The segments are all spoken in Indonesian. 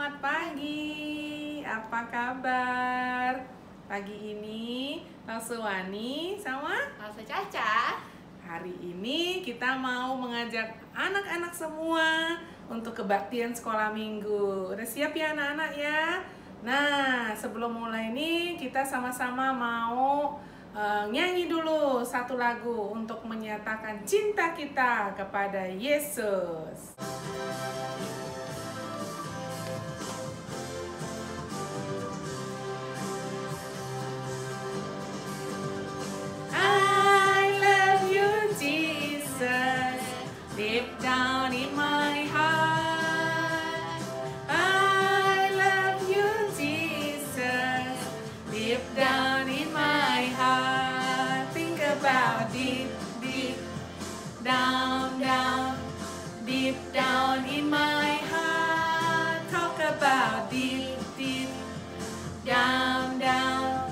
Selamat pagi, apa kabar? Pagi ini Wani sama Caca. Hari ini kita mau mengajak anak-anak semua untuk kebaktian sekolah minggu. Udah siap ya anak-anak ya? Nah, sebelum mulai ini kita sama-sama mau nyanyi dulu satu lagu untuk menyatakan cinta kita kepada Yesus. Deep down in my heart, I love you, Jesus. Deep down in my heart, think about deep, deep, down, down, deep down in my heart. Talk about deep, deep, down, down,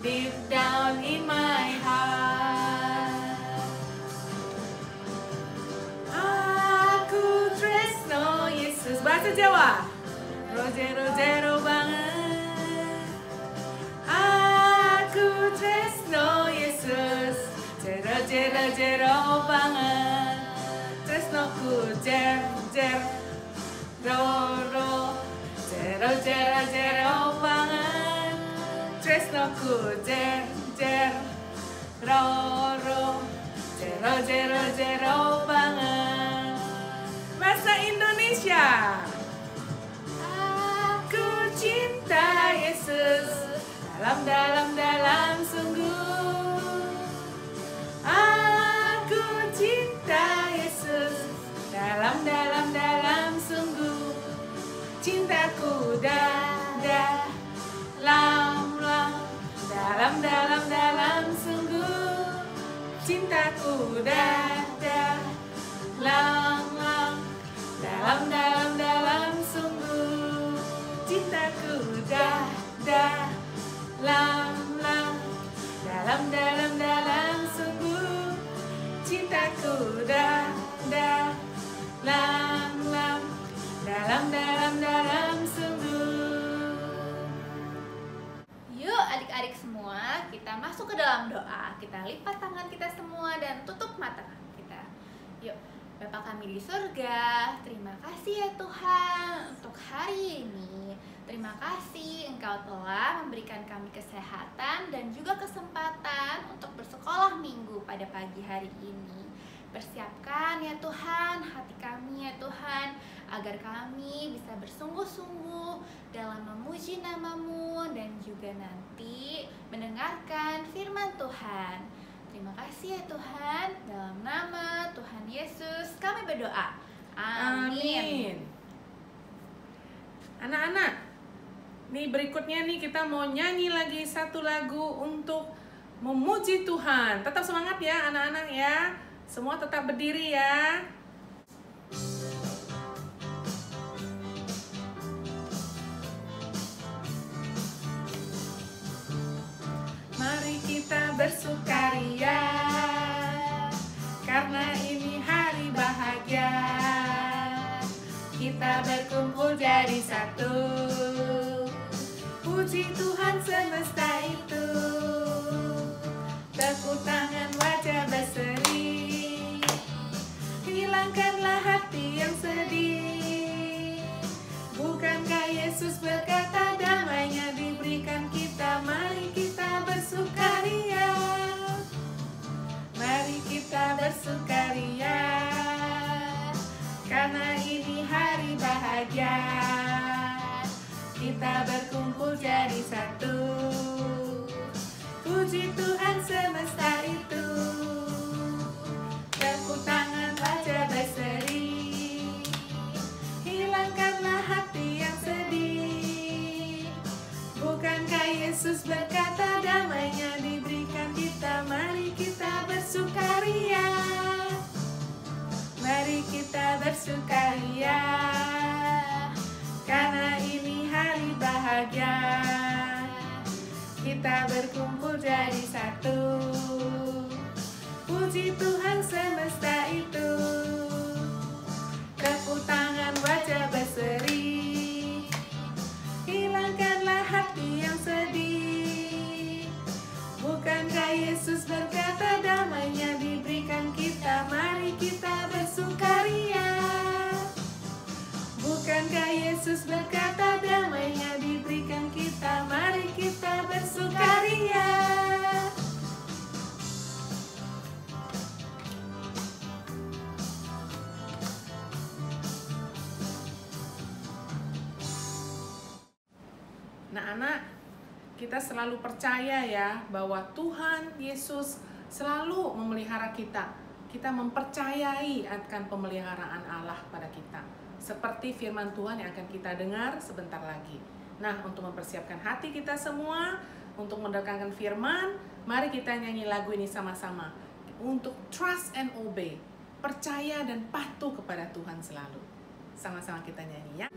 deep down in my heart. Bahasa Jawa, Rojero banget. Aku tresno Yesus, jero banget. Tresnoku jer ro, jero banget. Tresnoku jer ro, jero banget. Bahasa Indonesia. Aku cinta Yesus dalam sungguh. Aku cinta Yesus dalam sungguh. Cintaku dalam sungguh. Cintaku dalam sungguh. Cintaku dalam sungguh. Cintaku dalam sungguh. Yuk adik-adik semua, kita masuk ke dalam doa. Kita lipat tangan kita semua dan tutup mata kita. Yuk. Bapa kami di surga, terima kasih ya Tuhan untuk hari ini. Terima kasih Engkau telah memberikan kami kesehatan dan juga kesempatan untuk bersekolah minggu pada pagi hari ini. Persiapkan ya Tuhan hati kami ya Tuhan, agar kami bisa bersungguh-sungguh dalam memuji nama-Mu dan juga nanti mendengarkan firman Tuhan. Terima kasih ya Tuhan, dalam nama Tuhan Yesus kami berdoa. Amin. Anak-anak, nih berikutnya nih kita mau nyanyi lagi satu lagu untuk memuji Tuhan. Tetap semangat ya anak-anak ya. Semua tetap berdiri ya. Mari kita bersukaria, karena ini hari bahagia. Kita berkumpul jadi satu, puji Tuhan semesta itu. Tepuk tangan wajah berseri, hilangkanlah hati yang sedih. Bukankah Yesus berkata damainya diberikan kita? Mari kita bersukaria, mari kita bersukaria, karena ini hari bahagia. Kita berkumpul jadi satu, puji Tuhan semesta itu. Tepuk tangan wajah berseri, hilangkanlah hati yang sedih. Bukankah Yesus berkata damainya diberikan kita? Mari kita bersukaria, mari kita bersukaria, karena ini hari bahagia. Kita berkumpul jadi satu, puji Tuhan semesta itu. Tepuk tangan wajah berseri, Nah anak, kita selalu percaya ya bahwa Tuhan Yesus selalu memelihara kita. Kita mempercayai akan pemeliharaan Allah pada kita. Seperti firman Tuhan yang akan kita dengar sebentar lagi. Nah, untuk mempersiapkan hati kita semua, untuk mendengarkan firman, mari kita nyanyi lagu ini sama-sama. Untuk trust and obey, percaya dan patuh kepada Tuhan selalu. Sama-sama kita nyanyi ya.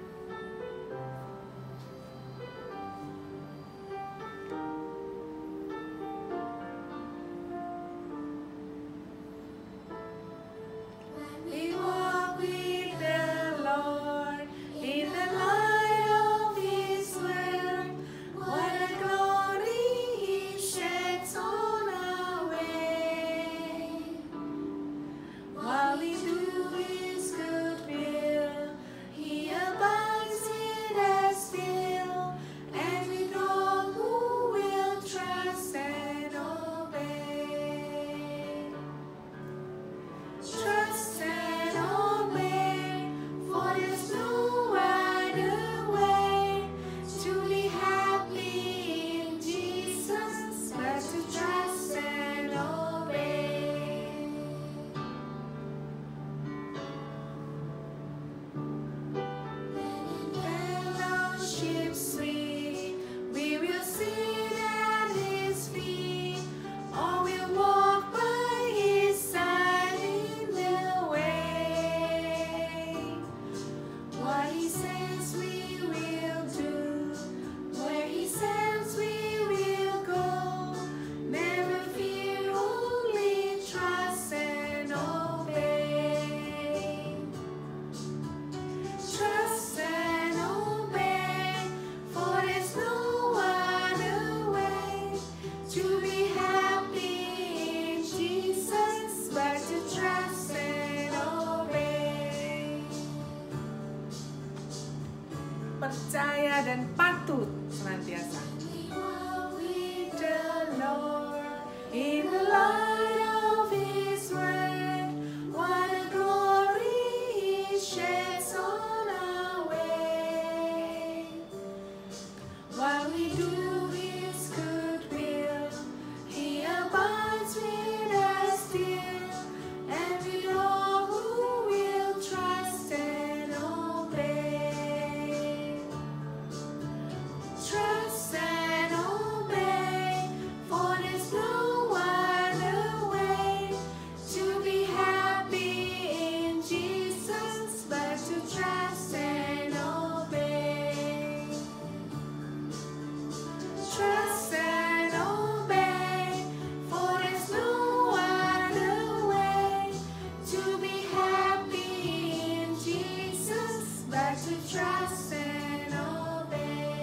Percaya dan patuh senantiasa. In the light of His word, what a glory He sheds on our way. While we do His good will, He abides with us still, and with all who will trust and obey. Trust and obey, for there's no other way to be happy in Jesus but to trust and obey. Trust and obey, for there's no other way to be happy in Jesus but to trust and obey.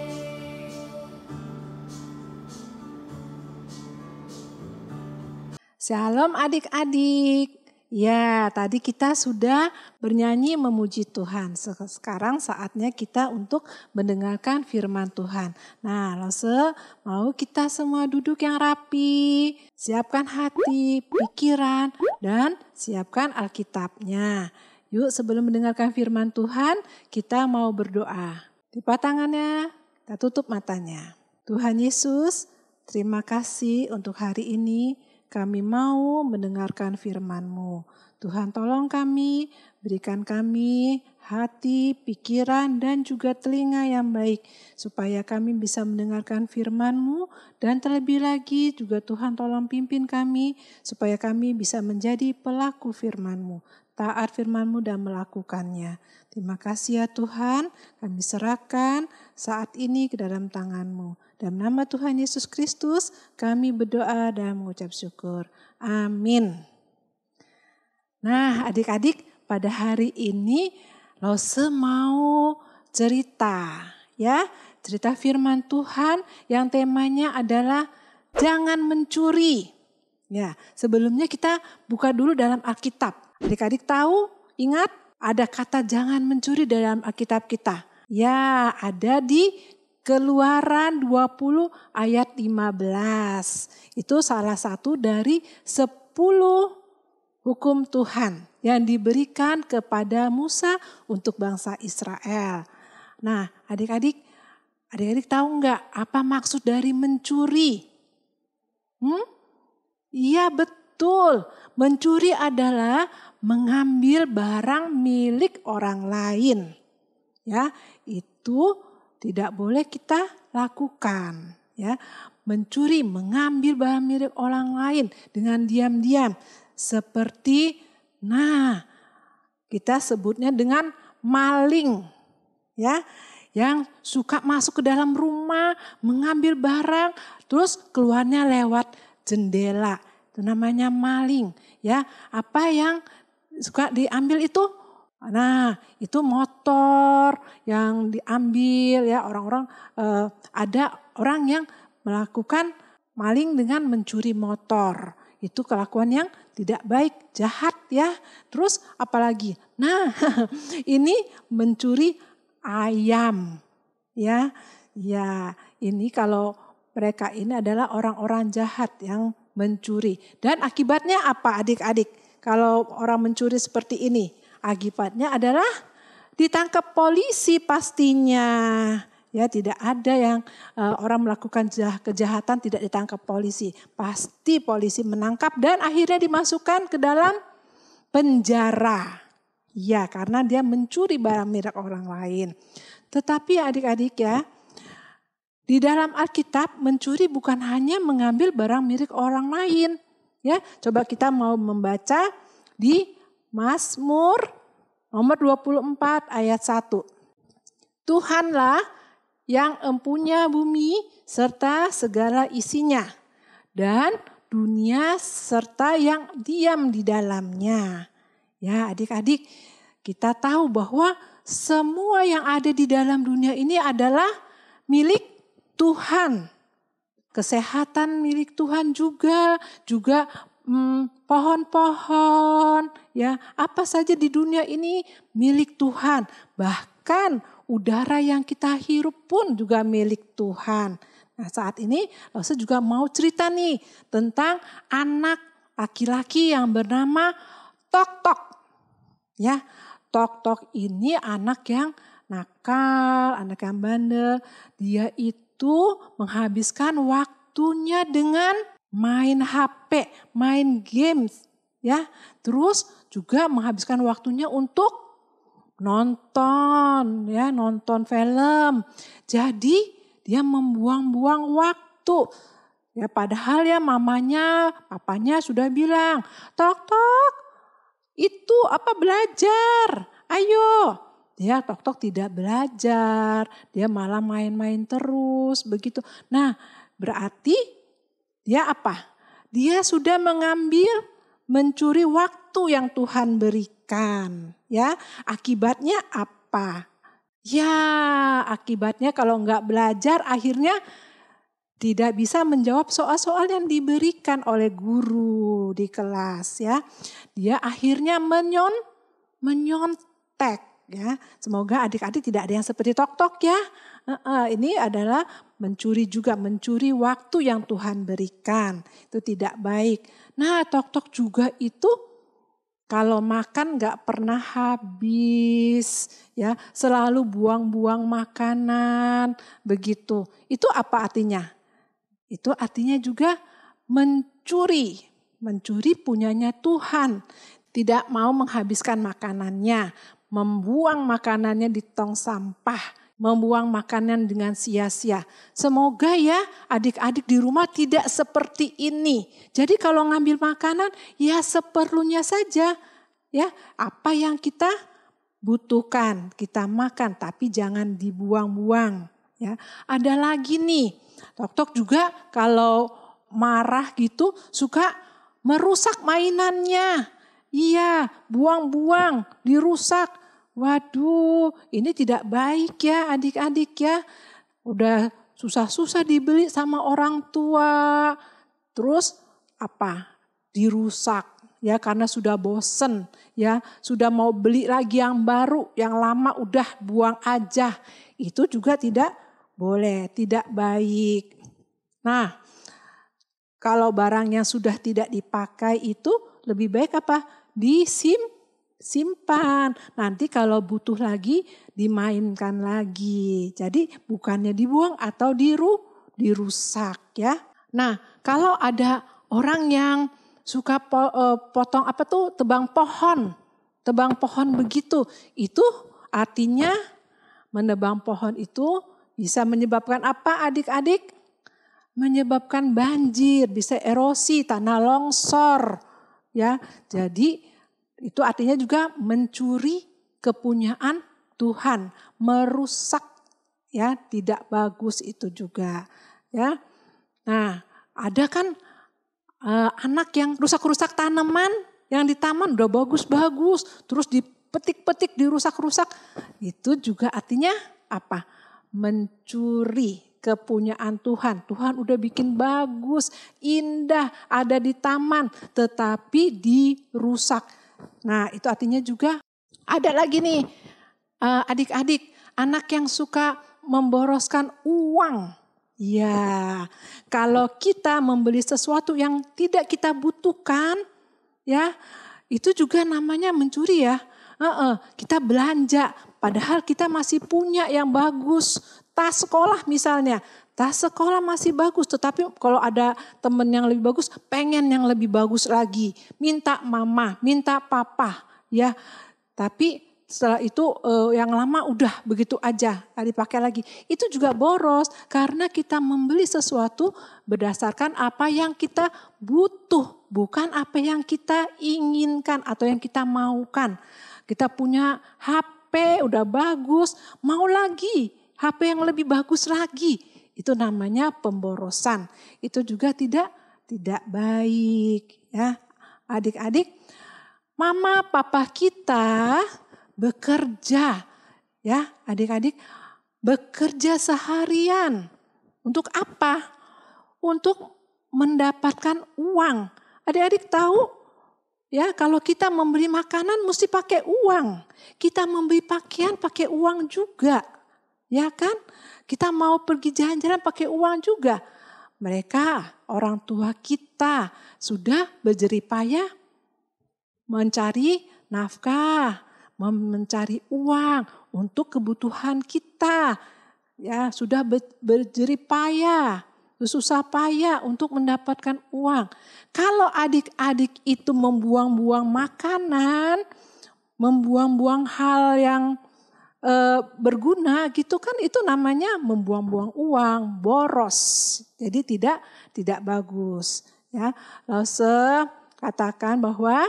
Shalom adik-adik. Ya, tadi kita sudah bernyanyi memuji Tuhan. Sekarang saatnya kita untuk mendengarkan firman Tuhan. Nah, Lose, mau kita semua duduk yang rapi. Siapkan hati, pikiran, dan siapkan Alkitabnya. Yuk, sebelum mendengarkan firman Tuhan, kita mau berdoa. Lipat tangannya, kita tutup matanya. Tuhan Yesus, terima kasih untuk hari ini. Kami mau mendengarkan firman-Mu. Tuhan tolong kami, berikan kami hati, pikiran, dan juga telinga yang baik. Supaya kami bisa mendengarkan firman-Mu. Dan terlebih lagi juga Tuhan tolong pimpin kami. Supaya kami bisa menjadi pelaku firman-Mu. Taat firman-Mu dan melakukannya. Terima kasih ya Tuhan, kami serahkan saat ini ke dalam tangan-Mu. Dalam nama Tuhan Yesus Kristus, kami berdoa dan mengucap syukur. Amin. Nah, adik-adik, pada hari ini Lose mau cerita, ya, cerita firman Tuhan yang temanya adalah jangan mencuri. Ya, sebelumnya kita buka dulu dalam Alkitab. Adik-adik tahu, ingat ada kata jangan mencuri dalam Alkitab kita. Ya, ada di Keluaran 20 ayat 15. Itu salah satu dari 10 hukum Tuhan yang diberikan kepada Musa untuk bangsa Israel. Nah, adik-adik, Adik-adik tahu nggak apa maksud dari mencuri? Iya betul, mencuri adalah mengambil barang milik orang lain. Ya, itu tidak boleh kita lakukan. Ya, mencuri, mengambil barang milik orang lain dengan diam-diam. Seperti, kita sebutnya dengan maling. Ya, yang suka masuk ke dalam rumah, mengambil barang, terus keluarnya lewat jendela. Itu namanya maling. Ya, apa yang suka diambil itu? Nah, itu motor yang diambil ya, orang-orang ada orang yang melakukan maling dengan mencuri motor. Itu kelakuan yang tidak baik, jahat ya. Terus apalagi? Nah, ini mencuri ayam. Ya. Ya, ini kalau mereka ini adalah orang-orang jahat yang mencuri. Dan akibatnya apa adik-adik? Kalau orang mencuri seperti ini, akibatnya adalah ditangkap polisi pastinya. Ya, tidak ada yang orang melakukan kejahatan tidak ditangkap polisi. Pasti polisi menangkap dan akhirnya dimasukkan ke dalam penjara. Ya, karena dia mencuri barang milik orang lain. Tetapi adik-adik ya, di dalam Alkitab mencuri bukan hanya mengambil barang milik orang lain. Ya, coba kita mau membaca di Mazmur nomor 24 ayat 1. Tuhanlah yang empunya bumi serta segala isinya dan dunia serta yang diam di dalamnya. Ya, adik-adik, kita tahu bahwa semua yang ada di dalam dunia ini adalah milik Tuhan. Kesehatan milik Tuhan juga pohon-pohon, ya, apa saja di dunia ini milik Tuhan. Bahkan udara yang kita hirup pun juga milik Tuhan. Nah, saat ini saya juga mau cerita nih tentang anak laki-laki yang bernama Tok-Tok. Ya, Tok-Tok ini anak yang nakal, anak yang bandel. Dia itu menghabiskan waktunya dengan main HP, main games, ya. Terus juga menghabiskan waktunya untuk nonton, ya, nonton film. Jadi dia membuang-buang waktu. Ya, padahal ya mamanya, papanya sudah bilang, Tok-Tok, itu apa belajar? Ayo. Dia Tok-Tok tidak belajar, dia malah main-main terus begitu. Nah, berarti dia apa? Dia sudah mencuri waktu yang Tuhan berikan. Ya, akibatnya apa? Ya, akibatnya kalau enggak belajar akhirnya tidak bisa menjawab soal-soal yang diberikan oleh guru di kelas. Ya, dia akhirnya menyontek. Ya, semoga adik-adik tidak ada yang seperti Tok-Tok ya. Ini adalah mencuri waktu yang Tuhan berikan. Itu tidak baik. Nah, Tok-Tok juga itu kalau makan gak pernah habis, ya, selalu buang-buang makanan, begitu. Itu apa artinya? Itu artinya juga mencuri punyanya Tuhan. Tidak mau menghabiskan makanannya, membuang makanannya di tong sampah, membuang makanan dengan sia-sia. Semoga ya adik-adik di rumah tidak seperti ini. Jadi kalau ngambil makanan ya seperlunya saja. Ya, apa yang kita butuhkan kita makan, tapi jangan dibuang-buang. Ya, ada lagi nih, Tok-Tok juga kalau marah gitu suka merusak mainannya. Iya, buang-buang, dirusak. Waduh, ini tidak baik ya adik-adik ya. Udah susah-susah dibeli sama orang tua. Terus apa? Dirusak ya karena sudah bosen ya. Sudah mau beli lagi yang baru, yang lama udah buang aja. Itu juga tidak boleh, tidak baik. Nah, kalau barang yang sudah tidak dipakai itu lebih baik apa? simpan. Nanti kalau butuh lagi dimainkan lagi. Jadi bukannya dibuang atau dirusak ya. Nah, kalau ada orang yang suka potong tebang pohon begitu, itu artinya menebang pohon itu bisa menyebabkan apa adik-adik? Menyebabkan banjir, bisa erosi, tanah longsor ya. Jadi itu artinya juga mencuri kepunyaan Tuhan, merusak ya, tidak bagus itu juga ya. Nah, ada kan anak yang rusak-rusak tanaman yang di taman udah bagus-bagus, terus dipetik-petik, dirusak-rusak. Itu juga artinya apa? Mencuri kepunyaan Tuhan. Tuhan udah bikin bagus, indah, ada di taman, tetapi dirusak. Nah, itu artinya juga ada lagi nih adik-adik, anak yang suka memboroskan uang. Ya, kalau kita membeli sesuatu yang tidak kita butuhkan, ya, itu juga namanya mencuri ya. Kita belanja, padahal kita masih punya yang bagus. Tas sekolah misalnya, tas sekolah masih bagus, tetapi kalau ada teman yang lebih bagus, pengen yang lebih bagus lagi. Minta mama, minta papa, ya. Tapi setelah itu yang lama udah begitu aja, gak dipakai lagi. Itu juga boros karena kita membeli sesuatu berdasarkan apa yang kita butuh, bukan apa yang kita inginkan atau yang kita maukan. Kita punya HP udah bagus, mau lagi HP yang lebih bagus lagi. Itu namanya pemborosan. Itu juga tidak baik ya. Adik-adik, mama papa kita bekerja ya, adik-adik, bekerja seharian. Untuk apa? Untuk mendapatkan uang. Adik-adik tahu ya, kalau kita membeli makanan mesti pakai uang. Kita membeli pakaian pakai uang juga. Ya kan? Kita mau pergi jalan-jalan pakai uang juga. Mereka, orang tua kita sudah berjerih payah mencari nafkah, mencari uang untuk kebutuhan kita. Ya, sudah berjerih payah, susah payah untuk mendapatkan uang. Kalau adik-adik itu membuang-buang makanan, membuang-buang hal yang berguna gitu kan, itu namanya membuang-buang uang, boros. Jadi tidak bagus ya. Lause katakan bahwa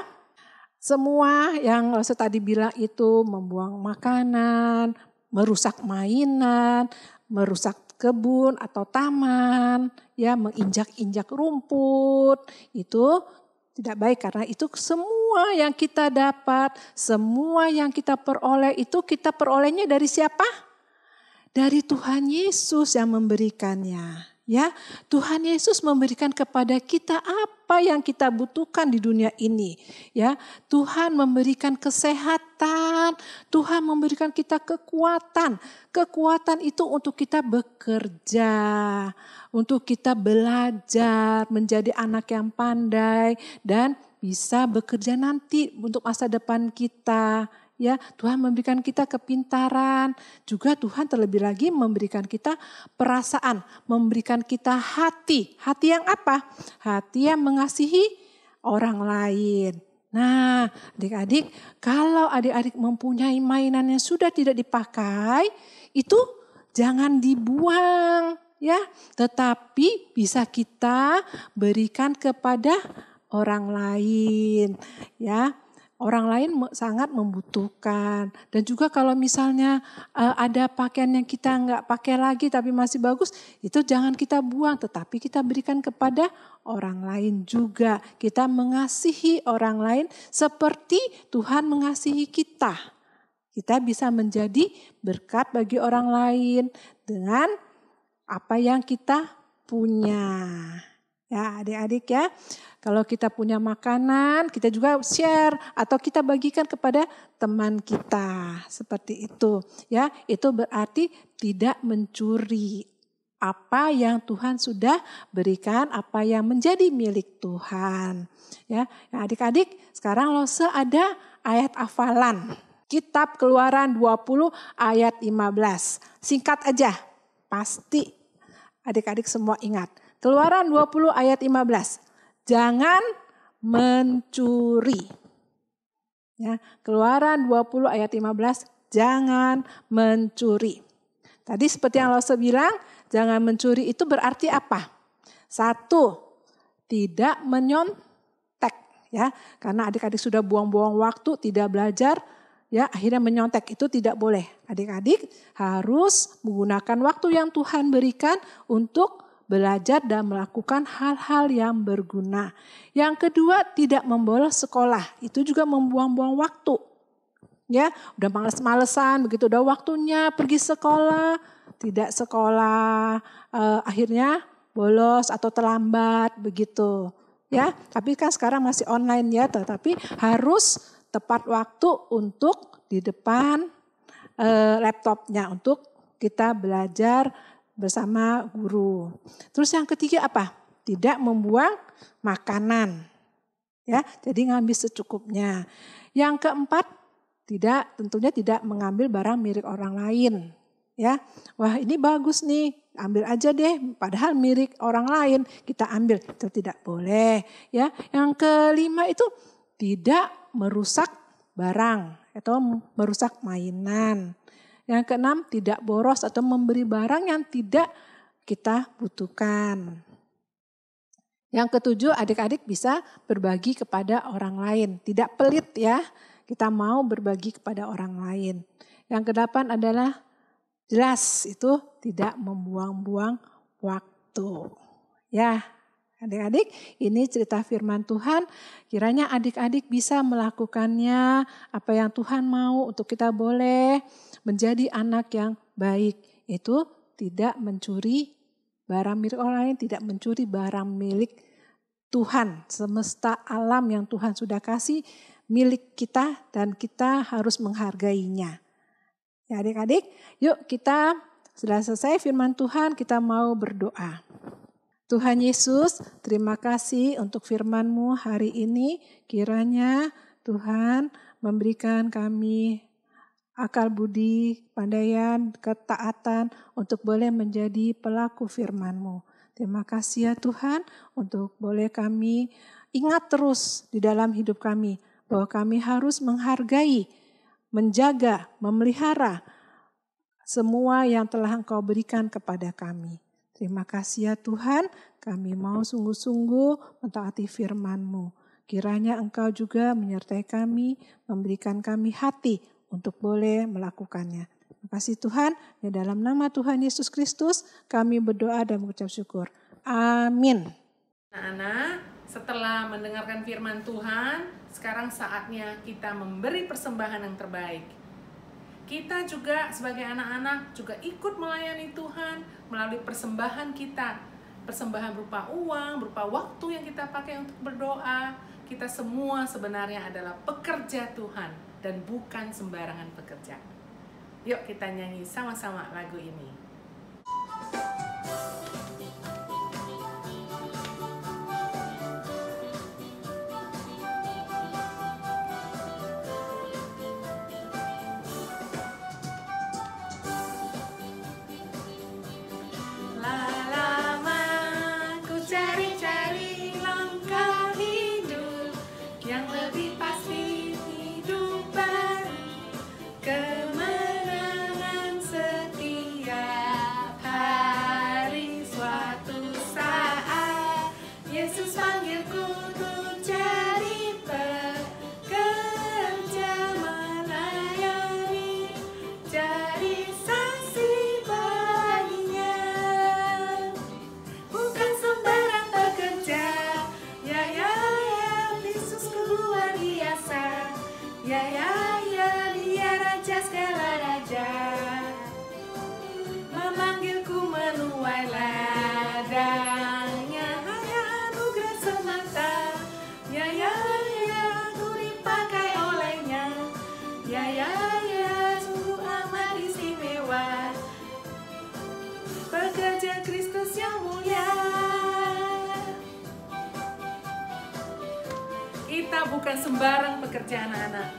semua yang Lause tadi bilang itu membuang makanan, merusak mainan, merusak kebun atau taman, ya, menginjak-injak rumput, itu tidak baik karena itu semua yang kita dapat, semua yang kita peroleh itu kita perolehnya dari siapa? Dari Tuhan Yesus yang memberikannya. Ya, Tuhan Yesus memberikan kepada kita apa yang kita butuhkan di dunia ini. Ya, Tuhan memberikan kesehatan, Tuhan memberikan kita kekuatan. Kekuatan itu untuk kita bekerja, untuk kita belajar, menjadi anak yang pandai dan bisa bekerja nanti untuk masa depan kita. Ya, Tuhan memberikan kita kepintaran, juga Tuhan terlebih lagi memberikan kita perasaan, memberikan kita hati. Hati yang apa? Hati yang mengasihi orang lain. Nah, adik-adik, kalau adik-adik mempunyai mainan yang sudah tidak dipakai, itu jangan dibuang, ya. Tetapi bisa kita berikan kepada orang lain, ya. Orang lain sangat membutuhkan. Dan juga kalau misalnya ada pakaian yang kita nggak pakai lagi tapi masih bagus, itu jangan kita buang, tetapi kita berikan kepada orang lain juga. Kita mengasihi orang lain seperti Tuhan mengasihi kita. Kita bisa menjadi berkat bagi orang lain dengan apa yang kita punya. Ya, adik-adik ya. Kalau kita punya makanan, kita juga share atau kita bagikan kepada teman kita. Seperti itu. Ya, itu berarti tidak mencuri apa yang Tuhan sudah berikan, apa yang menjadi milik Tuhan. Ya, adik-adik, sekarang Lose ada ayat hafalan. Kitab Keluaran 20 ayat 15. Singkat aja, pasti adik-adik semua ingat. Keluaran 20 ayat 15. Jangan mencuri. Ya, Keluaran 20 ayat 15, jangan mencuri. Tadi seperti yang Lose bilang, jangan mencuri itu berarti apa? 1, tidak menyontek, ya. Karena adik-adik sudah buang-buang waktu, tidak belajar, ya, akhirnya menyontek, itu tidak boleh. Adik-adik harus menggunakan waktu yang Tuhan berikan untuk belajar dan melakukan hal-hal yang berguna. Yang kedua, tidak membolos sekolah. Itu juga membuang-buang waktu. Ya, udah males-malesan, begitu udah waktunya pergi sekolah, tidak sekolah, akhirnya bolos atau terlambat begitu. Ya, tapi kan sekarang masih online ya, tetapi harus tepat waktu untuk di depan laptopnya untuk kita belajar bersama guru. Terus yang ketiga apa? Tidak membuang makanan. Ya, jadi ngambil secukupnya. Yang keempat, tentunya tidak mengambil barang milik orang lain. Ya, wah ini bagus nih, ambil aja deh. Padahal milik orang lain kita ambil, itu tidak boleh. Ya, yang kelima itu tidak merusak barang atau merusak mainan. Yang keenam, tidak boros atau memberi barang yang tidak kita butuhkan. Yang ketujuh, adik-adik bisa berbagi kepada orang lain. Tidak pelit ya, kita mau berbagi kepada orang lain. Yang kedelapan adalah jelas itu tidak membuang-buang waktu. Ya, adik-adik, ini cerita firman Tuhan. Kiranya adik-adik bisa melakukannya apa yang Tuhan mau untuk kita boleh menjadi anak yang baik. Itu tidak mencuri barang milik orang lain, tidak mencuri barang milik Tuhan. Semesta alam yang Tuhan sudah kasih milik kita dan kita harus menghargainya. Ya adik-adik, yuk kita sudah selesai firman Tuhan, kita mau berdoa. Tuhan Yesus, terima kasih untuk firman-Mu hari ini. Kiranya Tuhan memberikan kami akal budi, pandaian, ketaatan untuk boleh menjadi pelaku firman-Mu. Terima kasih ya Tuhan untuk boleh kami ingat terus di dalam hidup kami bahwa kami harus menghargai, menjaga, memelihara semua yang telah Engkau berikan kepada kami. Terima kasih ya Tuhan, kami mau sungguh-sungguh mentaati firman-Mu. Kiranya Engkau juga menyertai kami, memberikan kami hati untuk boleh melakukannya. Terima kasih Tuhan, di dalam nama Tuhan Yesus Kristus kami berdoa dan mengucap syukur. Amin. Anak-anak, setelah mendengarkan firman Tuhan, sekarang saatnya kita memberi persembahan yang terbaik. Kita juga sebagai anak-anak juga ikut melayani Tuhan melalui persembahan kita. Persembahan berupa uang, berupa waktu yang kita pakai untuk berdoa. Kita semua sebenarnya adalah pekerja Tuhan dan bukan sembarangan pekerja. Yuk kita nyanyi sama-sama lagu ini. pekerja Kristus yang mulia. Kita bukan sembarang pekerja anak-anak.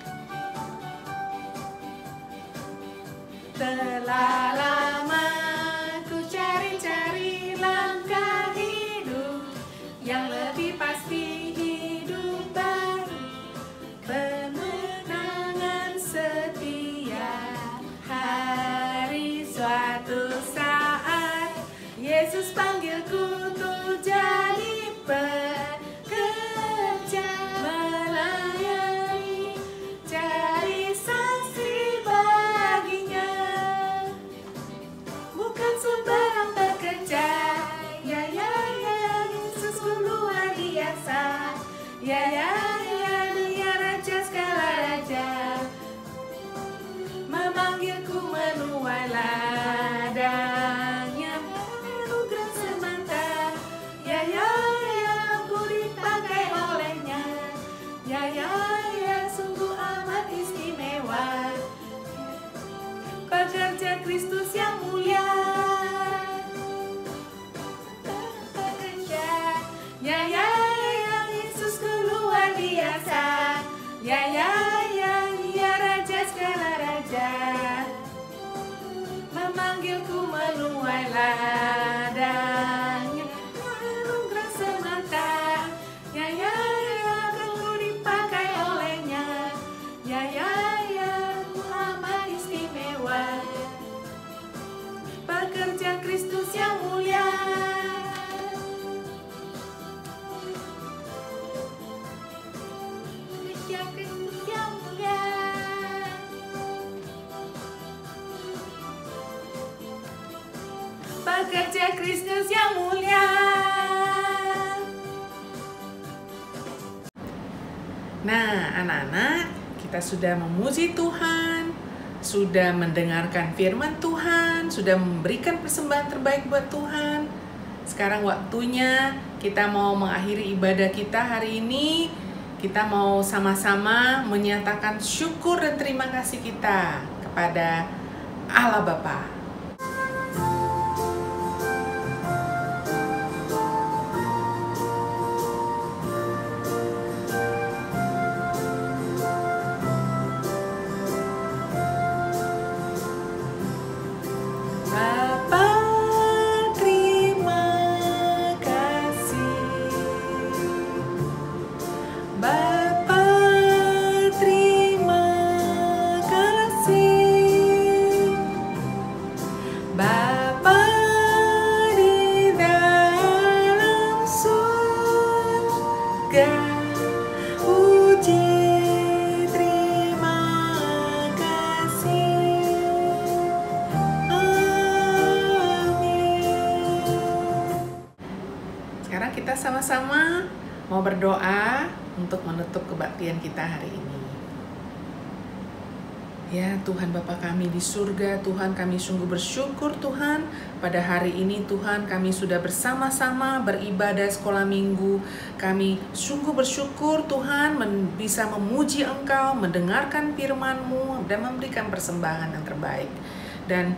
Telah lama ku cari-cari langkah hidup yang lebih pasti, hidup baru, kemenangan setiap hari. Suatu saat Yesus panggilku untuk jadi pekerja, melayani, cari saksi baginya. Bukan sembarang pekerja, ya Yesusku luar biasa, ya dia raja segala raja, memanggilku menuai ladangnya, anugerah semata, ya aku dipakai olehnya, ya sungguh amat istimewa, pekerja Kristus yang mulia. Pekerja, ya Yesusku luar biasa, ya dia raja segala raja, memanggilku menuai ladangnya, anugerah semata, ya aku dipakai olehnya, ya amat istimewa, pekerja Kristus yang mulia. Pekerja Kristus yang mulia. Pekerja Kristus yang mulia. Nah, anak-anak, kita sudah memuji Tuhan, sudah mendengarkan firman Tuhan, sudah memberikan persembahan terbaik buat Tuhan. Sekarang waktunya kita mau mengakhiri ibadah kita hari ini. Kita mau sama-sama menyatakan syukur dan terima kasih kita kepada Allah Bapa. Sekarang kita sama-sama mau berdoa untuk menutup kebaktian kita hari ini. Ya Tuhan Bapa kami di surga, Tuhan kami sungguh bersyukur Tuhan, pada hari ini Tuhan kami sudah bersama-sama beribadah sekolah minggu. Kami sungguh bersyukur Tuhan bisa memuji Engkau, mendengarkan firman-Mu dan memberikan persembahan yang terbaik. Dan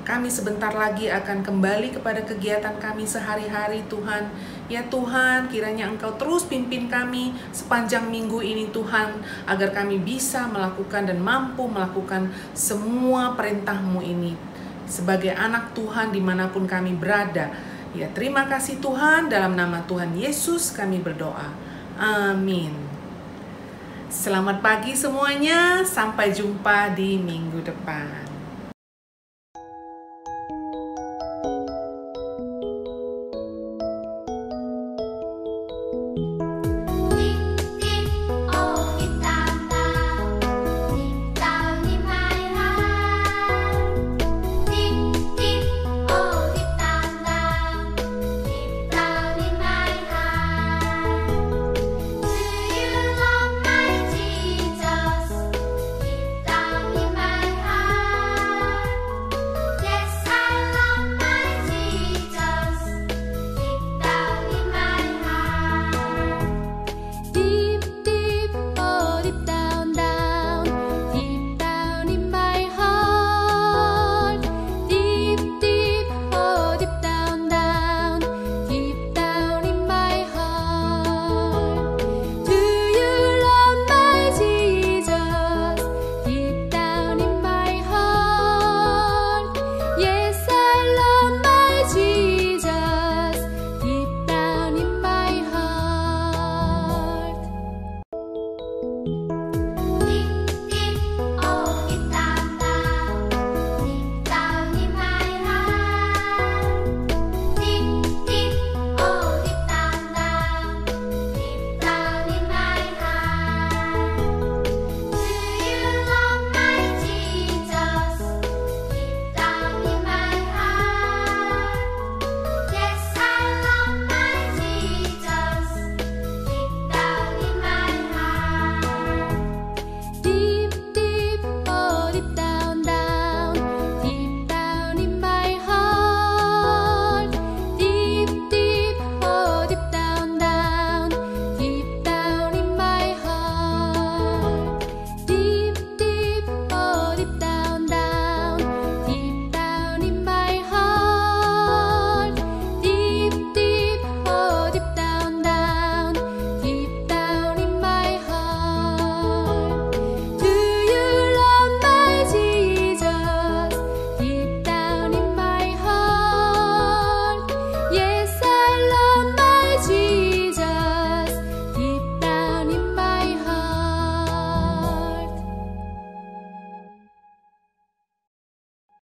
kami sebentar lagi akan kembali kepada kegiatan kami sehari-hari Tuhan. Ya Tuhan, kiranya Engkau terus pimpin kami sepanjang minggu ini Tuhan, agar kami bisa melakukan dan mampu melakukan semua perintah-Mu ini sebagai anak Tuhan dimanapun kami berada. Ya terima kasih Tuhan, dalam nama Tuhan Yesus kami berdoa. Amin. Selamat pagi semuanya, sampai jumpa di minggu depan.